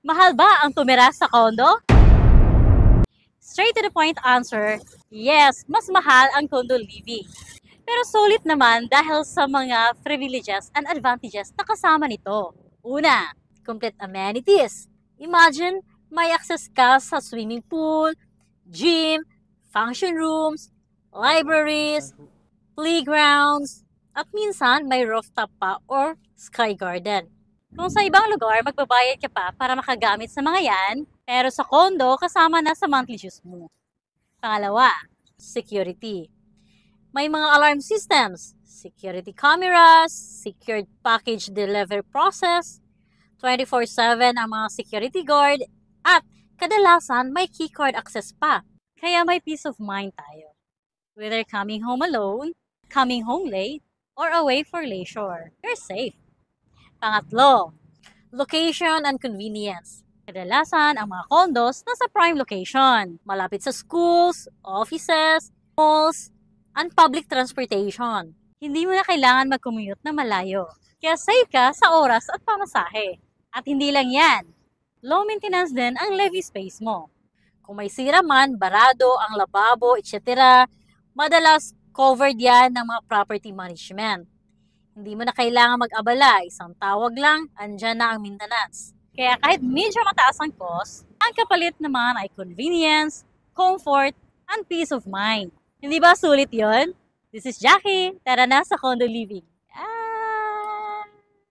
Mahal ba ang tumira sa condo? Straight to the point answer, yes, mas mahal ang condo living. Pero sulit naman dahil sa mga privileges and advantages na kasama nito. Una, complete amenities. Imagine, may access ka sa swimming pool, gym, function rooms, libraries, playgrounds, at minsan may rooftop pa or sky garden. Kung sa ibang lugar, magbabayad ka pa para makagamit sa mga yan, pero sa condo, kasama na sa monthly dues mo. Pangalawa, security. May mga alarm systems, security cameras, secured package delivery process, 24/7 ang mga security guard, at kadalasan may keycard access pa. Kaya may peace of mind tayo. Whether coming home alone, coming home late, or away for leisure, you're safe. Pangatlo, location and convenience. Kadalasan, ang mga condos nasa prime location, malapit sa schools, offices, malls, and public transportation. Hindi mo na kailangan mag-commute na malayo. Kaya save ka sa oras at pamasahe. At hindi lang yan, low maintenance din ang levy space mo. Kung may sira man, barado ang lababo, etc., madalas covered yan ng mga property management. Hindi mo na kailangan mag-abala, isang tawag lang, andyan na ang maintenance. Kaya kahit medyo mataas ang cost, ang kapalit naman ay convenience, comfort, and peace of mind. Hindi ba sulit yon? This is Jackie, tara na sa condo living.